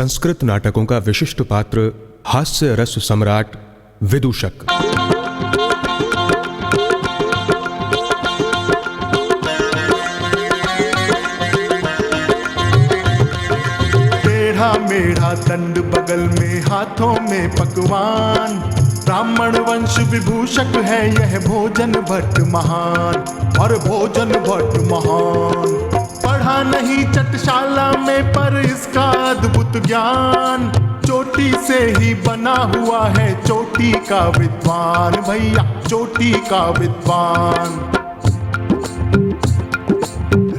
संस्कृत नाटकों का विशिष्ट पात्र हास्य रस सम्राट विदूषक। टेढ़ा मेढ़ा दंड बगल में, हाथों में पकवान, ब्राह्मण वंश विभूषक है यह भोजन भट्ट महान, और भोजन भट्ट महान। पढ़ा नहीं चटशाला में पर इसका अद्भुत ज्ञान, चोटी से ही बना हुआ है चोटी का विद्वान, भैया चोटी का विद्वान।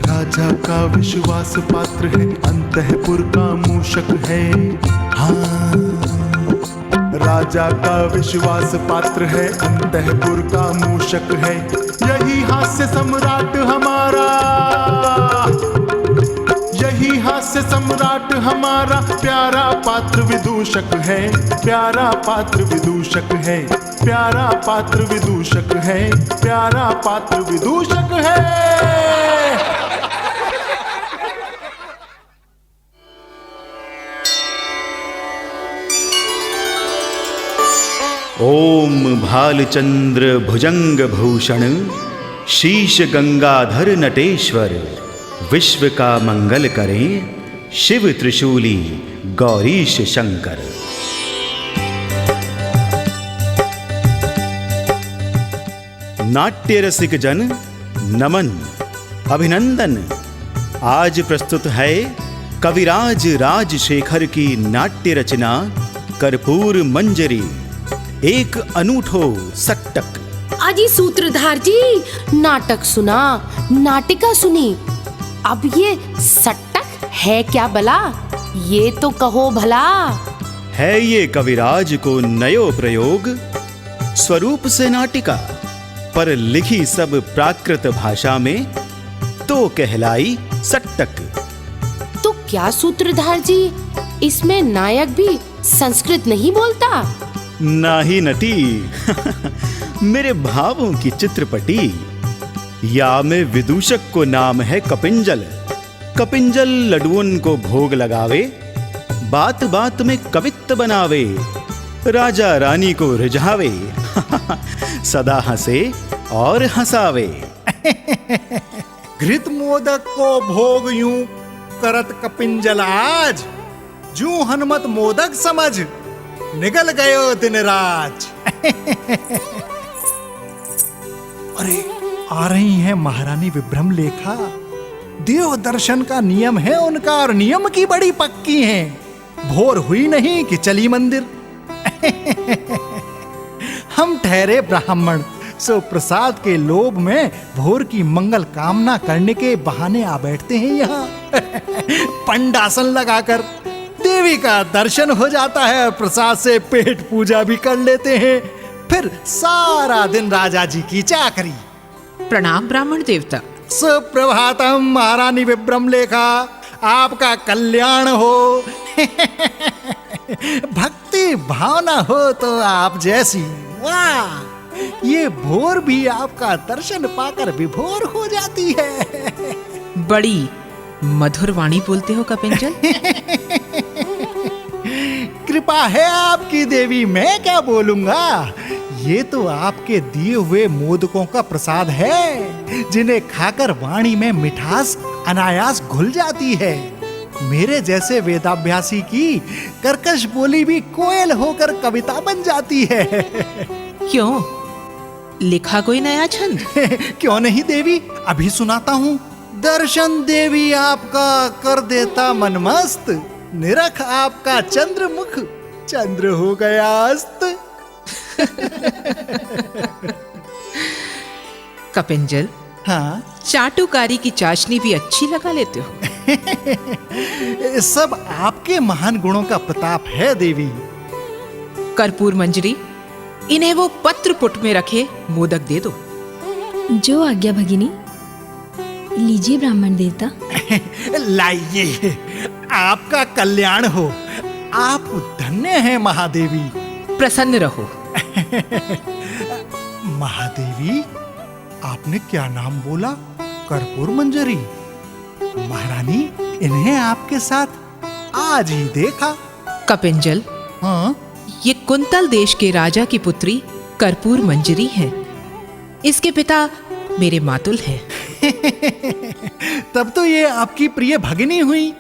राजा का विश्वास पात्र है, अंतःपुर का मूषक है। हाँ, राजा का विश्वास पात्र है, अंतःपुर का मूषक है। यही हास्य सम्राट हमारा, यही हास्य सम्राट हमारा, प्यारा पात्र विदूषक है, प्यारा पात्र विदूषक है, प्यारा पात्र विदूषक है, प्यारा पात्र विदूषक है। ओम भालचंद्र भुजंग भूषण, शीश गंगाधर नटेश्वर, विश्व का मंगल करें शिव त्रिशूली गौरीश शंकर। नाट्य रसिक जन नमन अभिनंदन। आज प्रस्तुत है कविराज राजशेखर की नाट्य रचना कर्पूर मंजरी, एक अनूठो सट्टक। अजी सूत्रधार जी, नाटक सुना, नाटिका सुनी, अब ये सट्टक है क्या भला? ये तो कहो भला। है ये कविराज को नयो प्रयोग, स्वरूप से नाटिका, पर लिखी सब प्राकृत भाषा में, तो कहलाई सट्टक। तो क्या सूत्रधार जी, इसमें नायक भी संस्कृत नहीं बोलता? नाही नटी मेरे भावों की चित्रपटी। या में विदूषक को नाम है कपिंजल, कपिंजल लडुअन को भोग लगावे, बात बात में कवित्त बनावे, राजा रानी को रिझावे सदा हंसे और हंसावे। घृत मोदक को भोग यूं करत कपिंजल आज, जू हनुमत मोदक समझ निकल गयो दिन राज। अरे आ रही हैं महारानी विभ्रम लेखा, देव दर्शन का नियम है उनका, और नियम की बड़ी पक्की है। भोर हुई नहीं कि चली मंदिर। हम ठहरे ब्राह्मण, सो प्रसाद के लोभ में भोर की मंगल कामना करने के बहाने आ बैठते हैं यहाँ पंडासन लगाकर। देवी का दर्शन हो जाता है, प्रसाद से पेट पूजा भी कर लेते हैं, फिर सारा दिन राजा जी की चाकरी। प्रणाम ब्राह्मण देवता। सुप्रभातम महारानी विभ्रम लेखा, आपका कल्याण हो। भक्ति भावना हो तो आप जैसी, वाह, ये भोर भी आपका दर्शन पाकर विभोर हो जाती है। बड़ी मधुर वाणी बोलते हो कपिंजल। कृपा है आपकी देवी, मैं क्या बोलूंगा। ये तो आपके दिए हुए मोदकों का प्रसाद है, जिन्हें खाकर वाणी में मिठास अनायास घुल जाती है। मेरे जैसे वेदाभ्यासी की कर्कश बोली भी कोयल होकर कविता बन जाती है। क्यों, लिखा कोई नया छंद? क्यों नहीं देवी, अभी सुनाता हूँ। दर्शन देवी आपका कर देता मन मस्त, निरख आपका चंद्रमुख चंद्र हो गया अस्त। कपिंजल, हाँ, चाटुकारी की चाशनी भी अच्छी लगा लेते हो। सब आपके महान गुणों का प्रताप है देवी। कर्पूर मंजरी, इन्हें वो पत्र पुट में रखे मोदक दे दो। जो आज्ञा भगिनी। लीजिए ब्राह्मण देवता। लाइए, आपका कल्याण हो। आप धन्य हैं महादेवी। प्रसन्न रहो। महादेवी, आपने क्या नाम बोला? कर्पूर मंजरी। महारानी, इन्हें आपके साथ आज ही देखा। कपिंजल, हाँ, ये कुंतल देश के राजा की पुत्री कर्पूर मंजरी है। इसके पिता मेरे मातुल हैं। तब तो ये आपकी प्रिय भगिनी हुई।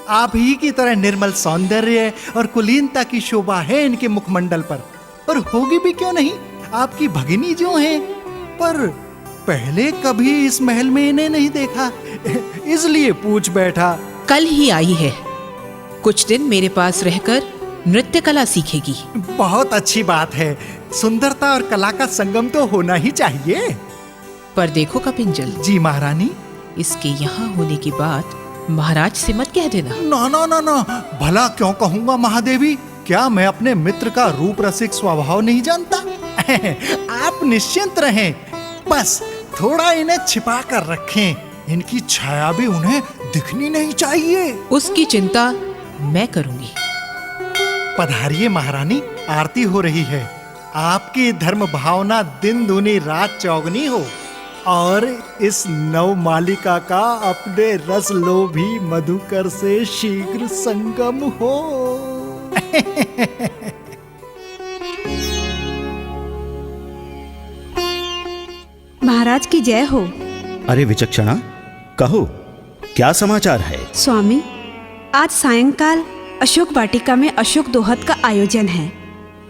आप ही की तरह निर्मल सौंदर्य और कुलीनता की शोभा है इनके मुखमंडल पर, और होगी भी क्यों नहीं, आपकी भगिनी जो है। पर पहले कभी इस महल में इन्हें नहीं देखा, इसलिए पूछ बैठा। कल ही आई है, कुछ दिन मेरे पास रहकर नृत्य कला सीखेगी। बहुत अच्छी बात है, सुंदरता और कला का संगम तो होना ही चाहिए। पर देखो कपिंजल, जी महारानी। इसके यहाँ होने की बात महाराज से मत कह देना। ना ना ना ना, भला क्यों कहूंगा महादेवी, क्या मैं अपने मित्र का रूप रसिक स्वभाव नहीं जानता? आप निश्चिंत रहें, बस थोड़ा इन्हें छिपा कर रखें, इनकी छाया भी उन्हें दिखनी नहीं चाहिए। उसकी चिंता मैं करूंगी। पधारिए महारानी, आरती हो रही है। आपकी धर्म भावना दिन दूनी रात चौगनी हो, और इस नव मालिका का अपने रस लोभी मधुकर से शीघ्र संगम हो। महाराज की जय हो। अरे विचक्षणा, कहो क्या समाचार है? स्वामी, आज सायंकाल अशोक वाटिका में अशोक दोहत का आयोजन है।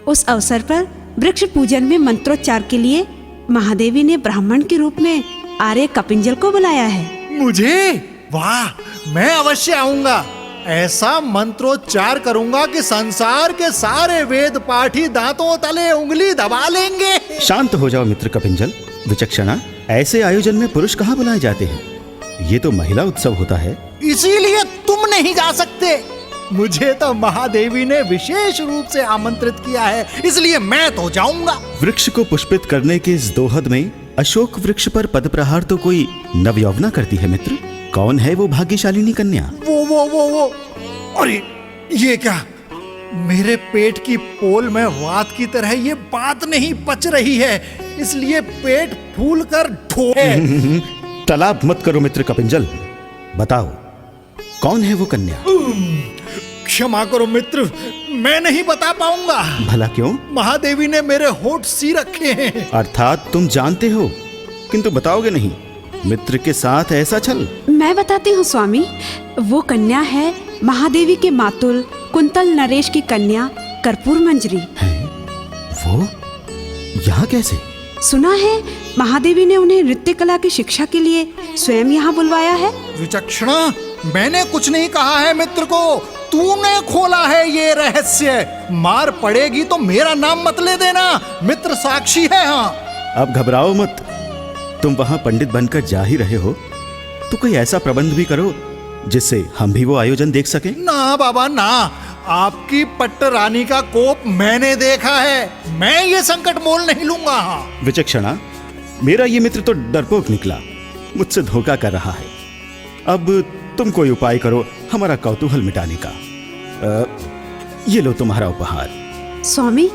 उस अवसर पर वृक्ष पूजन में मंत्रोच्चार के लिए महादेवी ने ब्राह्मण के रूप में आर्य कपिंजल को बुलाया है। मुझे? वाह, मैं अवश्य आऊंगा। ऐसा मंत्रोच्चार करूंगा कि संसार के सारे वेद पाठी दांतों तले उंगली दबा लेंगे। शांत हो जाओ मित्र कपिंजल। विचक्षणा, ऐसे आयोजन में पुरुष कहाँ बुलाए जाते हैं? ये तो महिला उत्सव होता है। इसीलिए तुम नहीं जा सकते। मुझे तो महादेवी ने विशेष रूप से आमंत्रित किया है, इसलिए मैं तो जाऊंगा। वृक्ष को पुष्पित करने के इस दोहद में अशोक वृक्ष पर पद प्रहार तो कोई नवयौवना करती है मित्र। कौन है वो भाग्यशालिनी कन्या? वो अरे ये क्या, मेरे पेट की पोल में वात की तरह ये बात नहीं पच रही है, इसलिए पेट फूल कर ढोए। तलाब मत करो मित्र कपिंजल, बताओ कौन है वो कन्या? क्षमा करो मित्र, मैं नहीं बता पाऊंगा। भला क्यों? महादेवी ने मेरे होठ सी रखे हैं। अर्थात तुम जानते हो किंतु बताओगे नहीं। मित्र के साथ ऐसा छल? मैं बताती हूँ स्वामी, वो कन्या है महादेवी के मातुल कुंतल नरेश की कन्या कर्पूर मंजरी। है? वो यहाँ कैसे? सुना है महादेवी ने उन्हें नृत्य कला की शिक्षा के लिए स्वयं यहाँ बुलवाया है। विचक्षणा, मैंने कुछ नहीं कहा है मित्र को, तूने खोला है ये रहस्य। मार पड़ेगी तो मेरा नाम मत ले देना, मित्र साक्षी है। हाँ, अब घबराओ मत, तुम वहां पंडित बनकर जा ही रहे हो तो कोई ऐसा प्रबंध भी करो जिससे हम भी वो आयोजन देख सके। ना बाबा ना, आपकी पट्ट रानी का कोप मैंने देखा है, मैं ये संकट मोल नहीं लूंगा। विचक्षणा, मेरा ये मित्र तो डरपोक निकला, मुझसे धोखा कर रहा है। अब तुम कोई उपाय करो हमारा कौतूहल मिटाने का। ये लो तुम्हारा उपहार। स्वामी,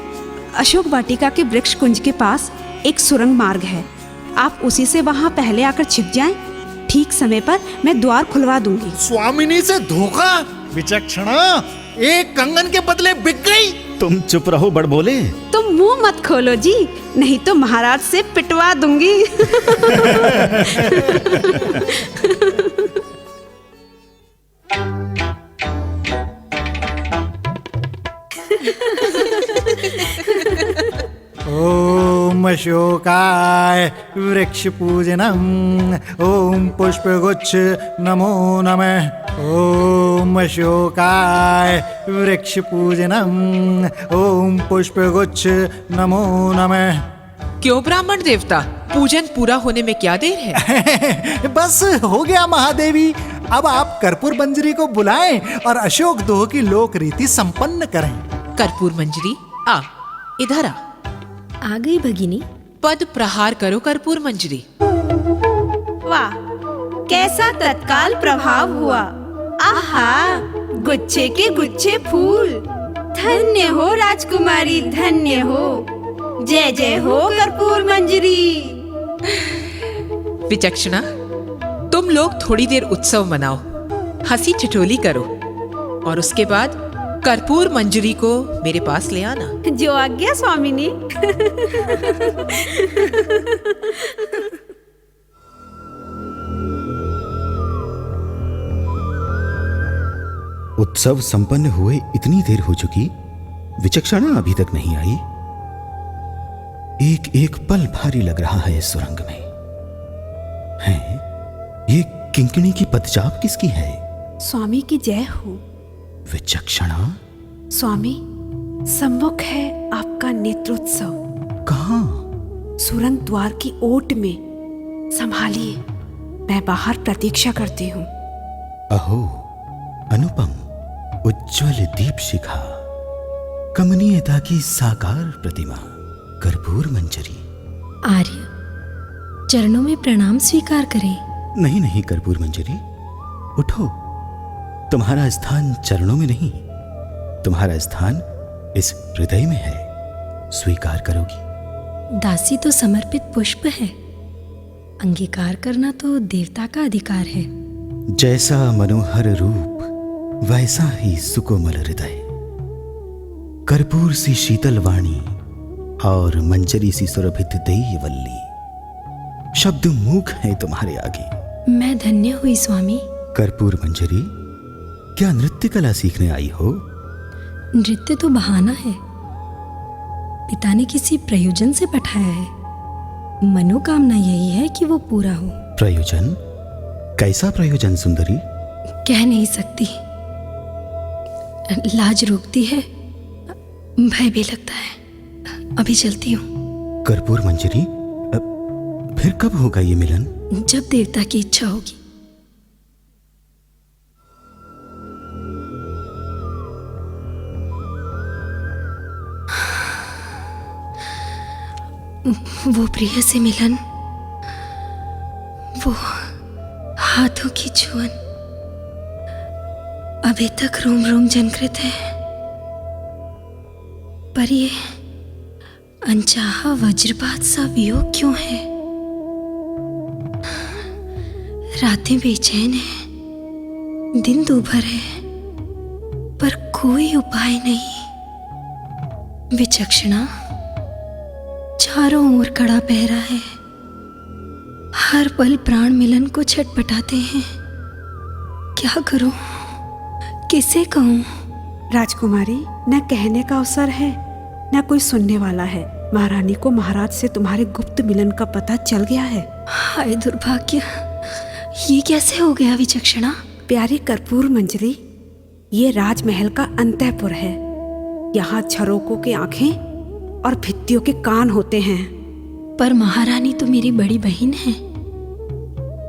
अशोक वाटिका के वृक्ष कुंज के पास एक सुरंग मार्ग है, आप उसी से वहाँ पहले आकर छिप जाएं। ठीक समय पर मैं द्वार खुलवा दूंगी। स्वामिनी से धोखा? विचक्षणा, एक कंगन के बदले बिक गई। तुम चुप रहो बड़बोले। तुम मुंह मत खोलो जी, नहीं तो महाराज से पिटवा दूंगी। ओम अशोकाय वृक्ष पूजनम, ओम पुष्पगुच्छ नमो नमः। ओम अशोकाय वृक्ष पूजनम, ओम पुष्पगुच्छ नमो नमः। क्यों ब्राह्मण देवता, पूजन पूरा होने में क्या देर है? बस हो गया महादेवी, अब आप कर्पूर मंजरी को बुलाएं और अशोक दोह की लोक रीति संपन्न करें। कर्पूर मंजरी, आ इधर आ गई भगिनी। पद प्रहार करो कर्पूर मंजरी। वाह, कैसा तत्काल प्रभाव हुआ। आहा, गुच्छे के गुच्छे फूल। धन्य हो राजकुमारी, धन्य हो। जय जय हो कर्पूर मंजरी। विचक्षणा, तुम लोग थोड़ी देर उत्सव मनाओ, हंसी ठिठोली करो और उसके बाद कर्पूर मंजरी को मेरे पास ले आना। जो आज्ञा स्वामिनी। उत्सव संपन्न हुए इतनी देर हो चुकी, विचक्षणा अभी तक नहीं आई। एक एक पल भारी लग रहा है इस सुरंग में। हैं? ये किंकिणी की पदचाप किसकी है? स्वामी की जय हो। विचक्षणा, स्वामी, सम्मुख है आपका नेत्रोत्सव। कहाँ? सुरंग द्वार की ओट में। संभालिए, मैं बाहर प्रतीक्षा करती हूँ। अहो, अनुपम उज्ज्वल दीप शिखा, कमनीयता की साकार प्रतिमा, कर्पूर मंजरी। आर्य, चरणों में प्रणाम स्वीकार करें। नहीं नहीं कर्पूर मंजरी, उठो। तुम्हारा स्थान चरणों में नहीं, तुम्हारा स्थान इस हृदय में है। स्वीकार करोगी? दासी तो समर्पित पुष्प है, अंगीकार करना तो देवता का अधिकार है। जैसा मनोहर रूप वैसा ही सुकोमल हृदय, कर्पूर सी शीतल वाणी और मंजरी सी सुरभित देयवल्ली। शब्द मूक है तुम्हारे आगे। मैं धन्य हुई स्वामी। कर्पूर मंजरी, क्या नृत्य कला सीखने आई हो? नृत्य तो बहाना है, पिता ने किसी प्रयोजन से पठाया है। मनोकामना यही है कि वो पूरा हो। प्रयोजन? कैसा प्रयोजन सुंदरी? कह नहीं सकती, लाज रोकती है, भय भी लगता है। अभी चलती हूँ। कर्पूर मंजरी, फिर कब होगा ये मिलन? जब देवता की इच्छा होगी। वो प्रिय से मिलन, वो हाथों की छुअन अभी तक रोम रोम जनकृत है, पर ये अनचाहा वज्रपात सा वियोग क्यों है? रातें बेचैन है, दिन दूभर है, पर कोई उपाय नहीं। विचक्षणा, चारों ओर कड़ा पहरा है, हर पल प्राण मिलन को छटपटाते हैं। क्या करूं, किसे कहूं? राजकुमारी, न कहने का अवसर है न कोई सुनने वाला है। महारानी को महाराज से तुम्हारे गुप्त मिलन का पता चल गया है। हाय दुर्भाग्य, ये कैसे हो गया विचक्षणा? प्यारी कर्पूर मंजरी, ये राजमहल का अंतःपुर है। यहाँ झरोकों की आंखें और भित्तियों के कान होते हैं। पर महारानी तो मेरी बड़ी बहन है,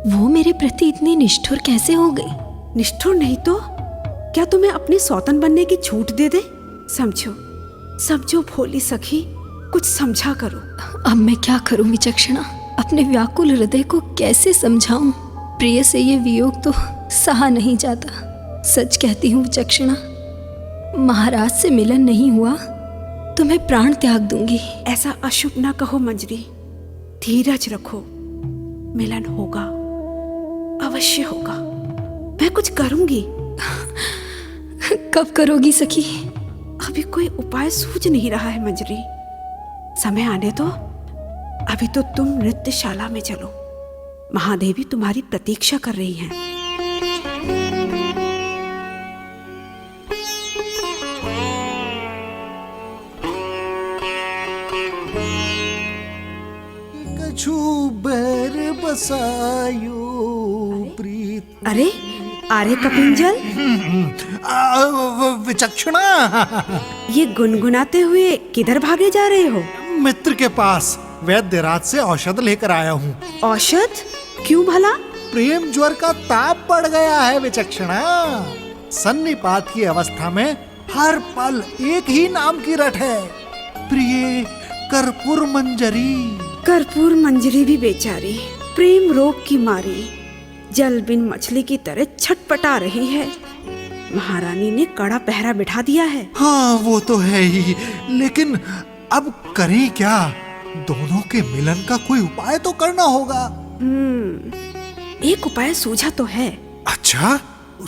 वो मेरे प्रति इतनी निष्ठुर कैसे हो गई? निष्ठुर नहीं तो क्या तुम्हें अपनी सौतन बनने की छूट दे दे? समझो भोली सखी, कुछ समझा करो। अब मैं क्या करूं विचक्षणा? अपने व्याकुल हृदय को कैसे समझाऊं? प्रिय से ये वियोग तो सहा नहीं जाता। सच कहती हूँ विचक्षणा, महाराज से मिलन नहीं हुआ तो मैं प्राण त्याग दूंगी। ऐसा अशुभ ना कहो मंजरी, धीरज रखो, मिलन होगा, अवश्य होगा। मैं कुछ करूंगी। कब करोगी सखी? अभी कोई उपाय सूझ नहीं रहा है मंजरी। समय आने दो। अभी तो तुम नृत्यशाला में चलो, महादेवी तुम्हारी प्रतीक्षा कर रही हैं। अरे आर्य कपिंजल, विचक्षणा, ये गुनगुनाते हुए किधर भागे जा रहे हो? मित्र के पास वैद्यराज से औषध लेकर आया हूँ। औषध? क्यों भला? प्रेम ज्वर का ताप बढ़ गया है विचक्षणा। सन्निपात की अवस्था में हर पल एक ही नाम की रट है, प्रिय कर्पूर मंजरी। कर्पूर मंजरी भी बेचारी प्रेम रोग की मारी जल बिन मछली की तरह छटपटा रही है। महारानी ने कड़ा पहरा बिठा दिया है। हाँ वो तो है ही, लेकिन अब करें क्या? दोनों के मिलन का कोई उपाय तो करना होगा। एक उपाय सूझा तो है। अच्छा,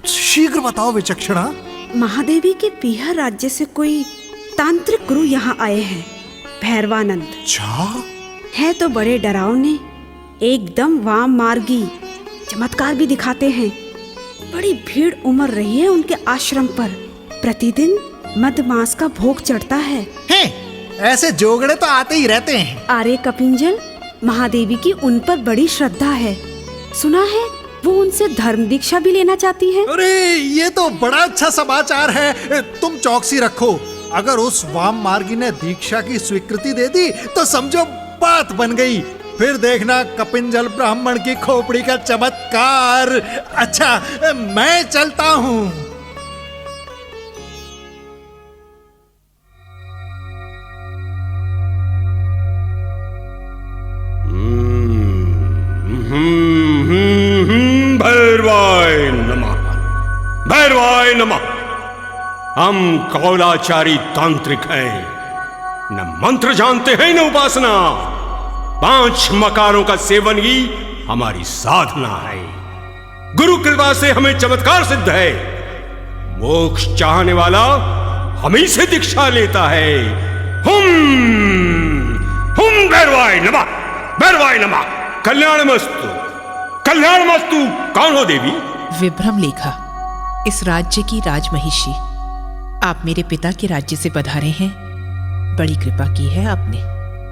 शीघ्र बताओ विचक्षणा। महादेवी के पीहर राज्य से कोई तांत्रिक गुरु यहाँ आए हैं, भैरवानंद। अच्छा, है तो बड़े डरावने, एकदम वाम मार्गी, चमत्कार भी दिखाते हैं। बड़ी भीड़ उमड़ रही है उनके आश्रम पर। प्रतिदिन मधमास का भोग चढ़ता है। ऐसे जोगड़े तो आते ही रहते हैं। आर्य कपिंजल, महादेवी की उन पर बड़ी श्रद्धा है। सुना है वो उनसे धर्म दीक्षा भी लेना चाहती है। अरे ये तो बड़ा अच्छा समाचार है। तुम चौकसी रखो, अगर उस वाम मार्गी ने दीक्षा की स्वीकृति दे दी तो समझो बात बन गई। फिर देखना कपिंजल ब्राह्मण की खोपड़ी का चमत्कार। अच्छा, मैं चलता हूँ। भैरवाय नमः, भैरवाय नमः। हम कौलाचारी तांत्रिक हैं, न मंत्र जानते हैं न उपासना। 5 मकारों का सेवन ही हमारी साधना है। गुरु कृपा से हमें चमत्कार सिद्ध है। मोक्ष चाहने वाला हमें से दीक्षा लेता है। हम भैरवाय नमः, भैरवाय नमः। कल्याणमस्तु, कल्याणमस्तु। कौन हो देवी? विभ्रम लेखा, इस राज्य की राजमहिषी। आप मेरे पिता के राज्य से पधारे हैं। बड़ी कृपा की है आपने।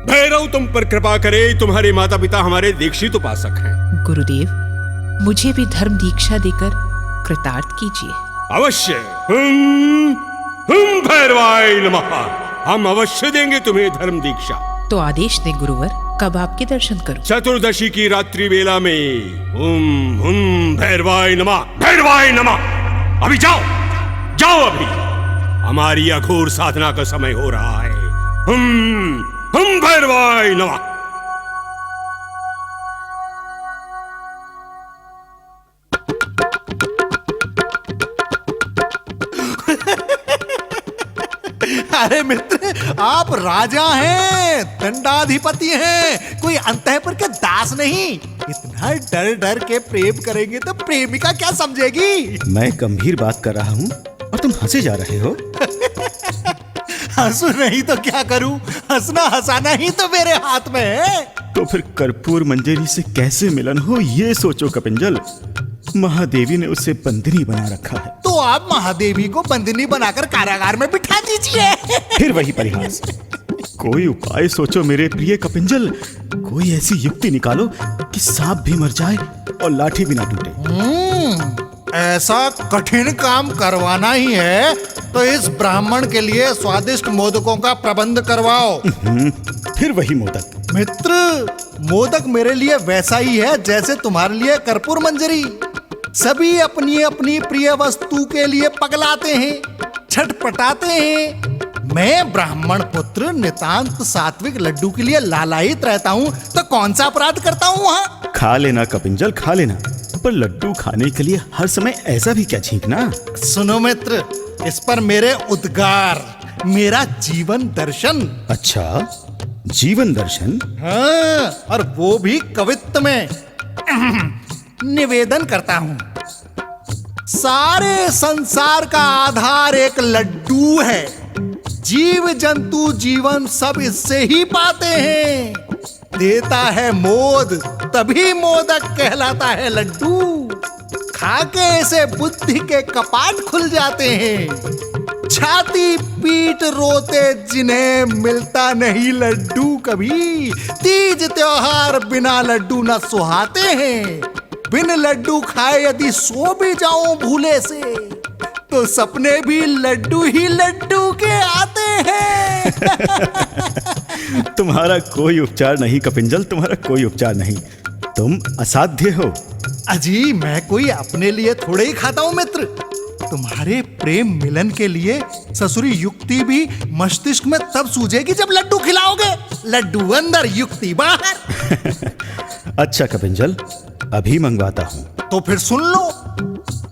भैरव तुम पर कृपा करे। तुम्हारे माता पिता हमारे दीक्षित उपासक हैं। गुरुदेव, मुझे भी धर्म दीक्षा देकर कृतार्थ कीजिए। अवश्य। हम भैरवाय नमः। हम अवश्य देंगे तुम्हें धर्म दीक्षा। तो आदेश दें गुरुवर, कब आपके दर्शन करूं? चतुर्दशी की रात्रि वेला में। हम भैरवाय नमः, भैरवाय नमः। अभी जाओ, जाओ अभी। हमारी अघोर साधना का समय हो रहा है। हम भैरवाय नमः। अरे मित्र, आप राजा हैं, दंडाधिपति हैं, कोई अंतःपुर के दास नहीं। इतना डर डर के प्रेम करेंगे तो प्रेमिका क्या समझेगी? मैं गंभीर बात कर रहा हूँ और तुम हंसे जा रहे हो। हंसू नहीं तो क्या करूं? हंसना हंसाना ही तो मेरे हाथ में है। तो फिर कर्पूर मंजरी से कैसे मिलन हो ये सोचो कपिंजल। महादेवी ने उसे बंदिनी बना रखा है। तो आप महादेवी को बंदिनी बनाकर कारागार में बिठा दीजिए। फिर वही परिहास। कोई उपाय सोचो मेरे प्रिय कपिंजल। कोई ऐसी युक्ति निकालो कि सांप भी मर जाए और लाठी भी ना टूटे। ऐसा कठिन काम करवाना ही है तो इस ब्राह्मण के लिए स्वादिष्ट मोदकों का प्रबंध करवाओ। फिर वही मोदक। मित्र, मोदक मेरे लिए वैसा ही है जैसे तुम्हारे लिए कर्पूर मंजरी। सभी अपनी अपनी प्रिय वस्तु के लिए पगलाते हैं, छटपटाते हैं। मैं ब्राह्मण पुत्र नितांत सात्विक लड्डू के लिए लालायित रहता हूँ, तो कौन सा अपराध करता हूँ वहाँ? खा लेना कपिंजल, खा लेना, पर लड्डू खाने के लिए हर समय ऐसा भी क्या छींकना। सुनो मित्र, इस पर मेरे उद्गार, मेरा जीवन दर्शन। अच्छा, जीवन दर्शन? हाँ, और वो भी कवित्व में। निवेदन करता हूँ। सारे संसार का आधार एक लड्डू है। जीव जंतु जीवन सब इससे ही पाते हैं। देता है मोद, तभी मोदक कहलाता है लड्डू। खाके ऐसे बुद्धि के कपाट खुल जाते हैं। छाती पीट रोते जिन्हें मिलता नहीं लड्डू कभी। तीज त्योहार बिना लड्डू न सुहाते हैं। बिन लड्डू खाए यदि सो भी जाऊं भूले से, तो सपने भी लड्डू ही लड्डू के आते हैं। तुम्हारा कोई उपचार नहीं कपिंजल, तुम्हारा कोई उपचार नहीं। तुम असाध्य हो। अजी, मैं कोई अपने लिए थोड़े ही खाता हूँ मित्र। तुम्हारे प्रेम मिलन के लिए ससुरी युक्ति भी मस्तिष्क में तब सूझेगी जब लड्डू खिलाओगे। लड्डू अंदर, युक्ति बाहर। अच्छा कपिंजल, अभी मंगवाता हूँ। तो फिर सुन लो,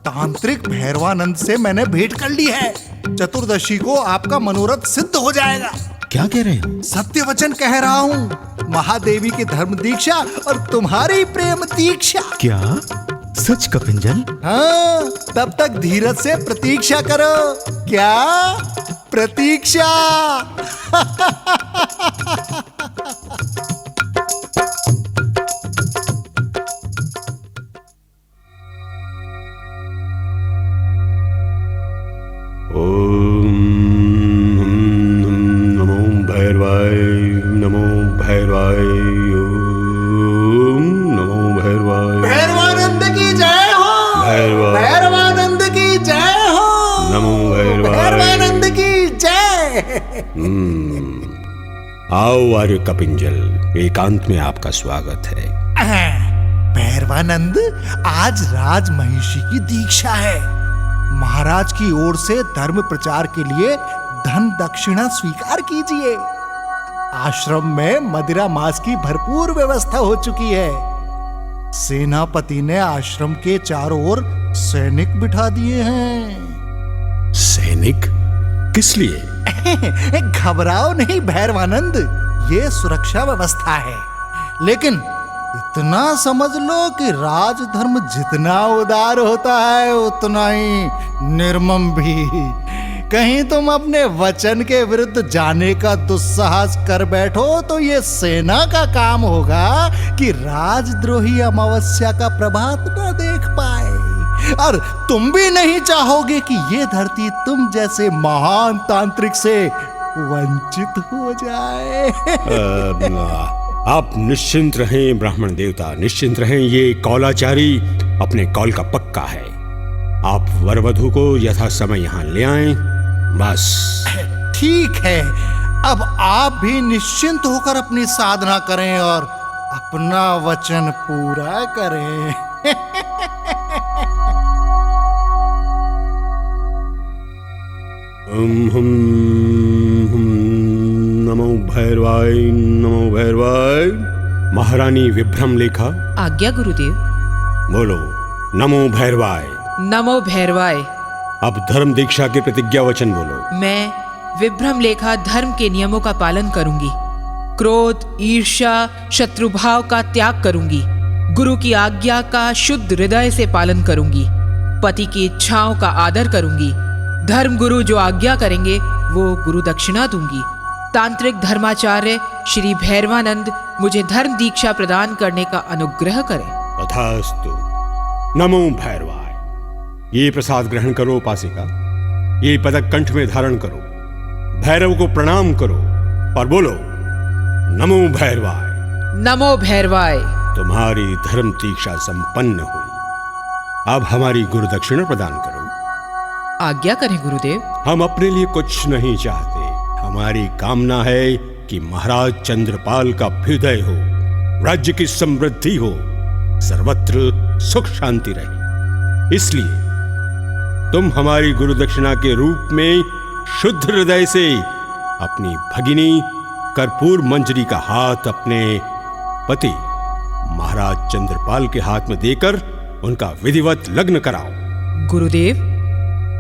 तांत्रिक भैरवानंद से मैंने भेंट कर ली है। चतुर्दशी को आपका मनोरथ सिद्ध हो जाएगा। क्या कह रहे हो? सत्य वचन कह रहा हूँ। महादेवी की धर्म दीक्षा और तुम्हारी प्रेम दीक्षा। क्या सच कपिंजल? हाँ, तब तक धीरज से प्रतीक्षा करो। क्या प्रतीक्षा? ओम नमो भैरवाय, नमो भैरवाय, ओम नमो भैरवाय। भैरवानंद की जय हो। भैरवा- भैरवानंद की जय हो। नमो भैरवाय। भैरवानंद की जय। आओ आर्य कपिंजल, एकांत में आपका स्वागत है। भैरवानंद, आज राज महिषी की दीक्षा है। महाराज की ओर से धर्म प्रचार के लिए धन दक्षिणा स्वीकार कीजिए। आश्रम में मदिरा मांस की भरपूर व्यवस्था हो चुकी है। सेनापति ने आश्रम के चारों ओर सैनिक बिठा दिए हैं। सैनिक? किस लिए? घबराओ नहीं भैरवानंद, ये सुरक्षा व्यवस्था है। लेकिन इतना समझ लो कि राजधर्म जितना उदार होता है उतना ही निर्मम भी। कहीं तुम अपने वचन के विरुद्ध जाने का दुस्साहस कर बैठो तो ये सेना का काम होगा कि राजद्रोही अमावस्या का प्रभात न देख पाए। और तुम भी नहीं चाहोगे कि ये धरती तुम जैसे महान तांत्रिक से वंचित हो जाए। आप निश्चिंत रहें ब्राह्मण देवता, निश्चिंत रहें। ये कौलाचारी अपने कौल का पक्का है। आप वरवधु को यथा समय यहाँ ले आएं, बस। ठीक है, अब आप भी निश्चिंत होकर अपनी साधना करें और अपना वचन पूरा करें। नमो भैरवाय, नमो भैरवाय। महारानी विभ्रम लेखा। आज्ञा गुरुदेव। बोलो। नमो भैरवाय। नमो भैरवाय। अब धर्म दीक्षा के प्रतिज्ञा वचन बोलो। मैं विभ्रम लेखा धर्म के नियमों का पालन करूंगी। क्रोध, ईर्ष्या, शत्रुभाव का त्याग करूंगी। गुरु की आज्ञा का शुद्ध हृदय से पालन करूंगी। पति की इच्छाओं का आदर करूंगी। धर्म गुरु जो आज्ञा करेंगे वो गुरु दक्षिणा दूंगी। तांत्रिक धर्माचार्य श्री भैरवानंद मुझे धर्म दीक्षा प्रदान करने का अनुग्रह करें। तथास्तु। नमो भैरवाय। ये प्रसाद ग्रहण करो उपासिका। ये पदक कंठ में धारण करो। भैरव को प्रणाम करो और बोलो नमो भैरवाय। नमो भैरवाय। तुम्हारी धर्म दीक्षा संपन्न हुई। अब हमारी गुरु दक्षिणा प्रदान करो। आज्ञा करें गुरुदेव। हम अपने लिए कुछ नहीं चाहते। हमारी कामना है कि महाराज चंद्रपाल का अभ्युदय हो, राज्य की समृद्धि हो, सर्वत्र सुख शांति रहे। इसलिए तुम हमारी गुरु दक्षिणा के रूप में शुद्ध हृदय से अपनी भगिनी कर्पूर मंजरी का हाथ अपने पति महाराज चंद्रपाल के हाथ में देकर उनका विधिवत लग्न कराओ। गुरुदेव,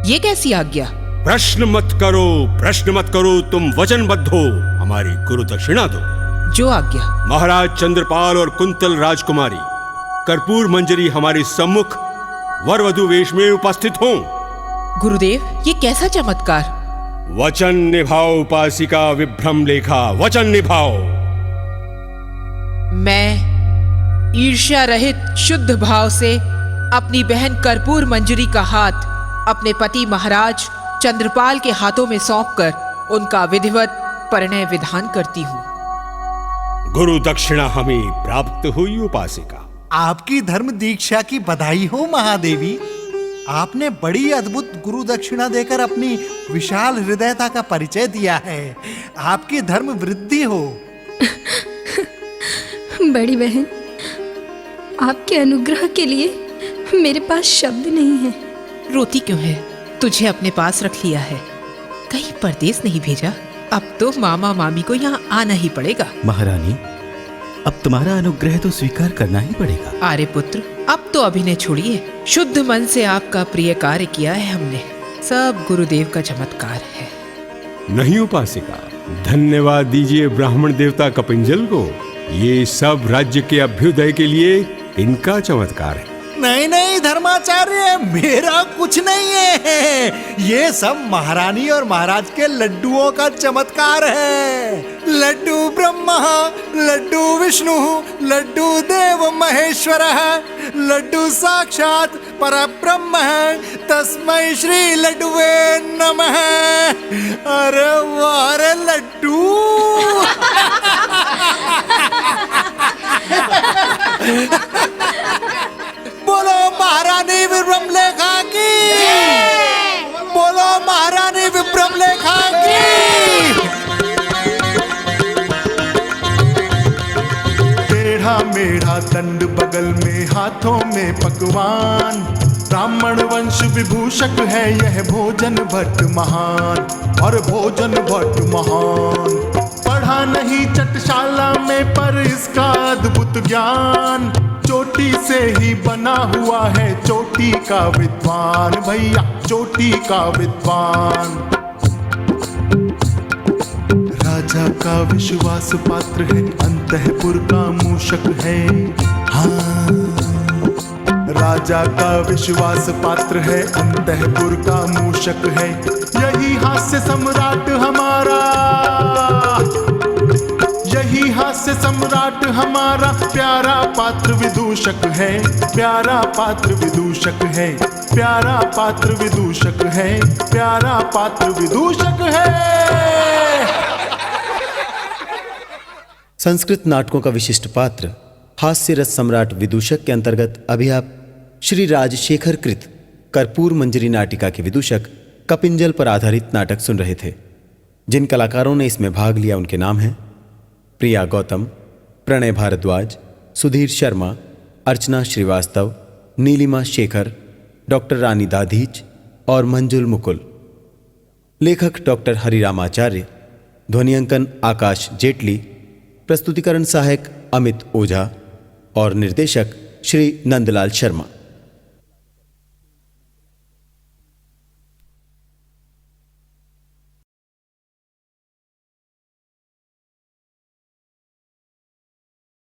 ये कैसी आज्ञा? प्रश्न मत करो, प्रश्न मत करो। तुम वचनबद्ध हो, हमारी गुरु दक्षिणा दो। जो आज्ञा। महाराज चंद्रपाल और कुंतल राजकुमारी कर्पूर मंजरी हमारे सम्मुख वरवधु वेश में उपस्थित हों। गुरुदेव, ये कैसा चमत्कार? वचन निभाओ उपासिका विभ्रम लेखा, वचन निभाओ। मैं ईर्ष्या रहित शुद्ध भाव से अपनी बहन कर्पूर मंजरी का हाथ अपने पति महाराज चंद्रपाल के हाथों में सौंपकर उनका विधिवत परिणय विधान करती हूँ। गुरु दक्षिणा हमें प्राप्त हुई उपासिका। आपकी धर्म दीक्षा की बधाई हो महादेवी। आपने बड़ी अद्भुत गुरु दक्षिणा देकर अपनी विशाल हृदयता का परिचय दिया है। आपकी धर्म वृद्धि हो। बड़ी बहन, आपके अनुग्रह के लिए मेरे पास शब्द नहीं है। रोती क्यों है? तुझे अपने पास रख लिया है, कहीं परदेश नहीं भेजा। अब तो मामा मामी को यहाँ आना ही पड़ेगा। महारानी, अब तुम्हारा अनुग्रह तो स्वीकार करना ही पड़ेगा। आर्य पुत्र, अब तो अभिनय छोड़िए। शुद्ध मन से आपका प्रिय कार्य किया है हमने। सब गुरुदेव का चमत्कार है। नहीं उपासिका, धन्यवाद दीजिए ब्राह्मण देवता कपिंजल को। ये सब राज्य के अभ्युदय के लिए इनका चमत्कार है। नहीं नहीं धर्माचार्य, मेरा कुछ नहीं है। ये सब महारानी और महाराज के लड्डुओं का चमत्कार है। लड्डू ब्रह्मा, लड्डू विष्णु, लड्डू देव महेश्वर, लड्डू साक्षात परब्रह्म, तस्मै श्री लड्डुवे नमः। अरे वाह रे लड्डू। बोलो महारानी विक्रमलेखा की, बोलो महारानी विक्रमलेखा की। टेढ़ा मेढ़ा दंड बगल में, हाथों में पकवान, ब्राह्मण वंश विभूषक है यह भोजन भट्ट महान, और भोजन भट्ट महान। पढ़ा नहीं चटशाला में पर इसका अद्भुत ज्ञान, चोटी से ही बना हुआ है चोटी का विद्वान, भैया चोटी का विद्वान। राजा का विश्वास पात्र है, अंतःपुर का मूषक है। हाँ, राजा का विश्वास पात्र है, अंतःपुर का मूषक है। यही हास्य सम्राट हमारा, यही हास्य सम्राट हमारा, प्यारा पात्र विदूषक है, प्यारा पात्र विदूषक है, प्यारा पात्र विदूषक है, प्यारा पात्र विदूषक है। संस्कृत नाटकों का विशिष्ट पात्र हास्य रस सम्राट विदूषक के अंतर्गत अभी आप श्री राजशेखर कृत कर्पूर मंजरी नाटिका के विदूषक कपिंजल पर आधारित नाटक सुन रहे थे। जिन कलाकारों ने इसमें भाग लिया उनके नाम हैं प्रिया गौतम, प्रणय भारद्वाज, सुधीर शर्मा, अर्चना श्रीवास्तव, नीलिमा शेखर, डॉक्टर रानी दाधीच और मंजुल मुकुल। लेखक डॉक्टर हरिरामाचार्य, ध्वनियांकन आकाश जेटली, प्रस्तुतिकरण सहायक अमित ओझा और निर्देशक श्री नंदलाल शर्मा।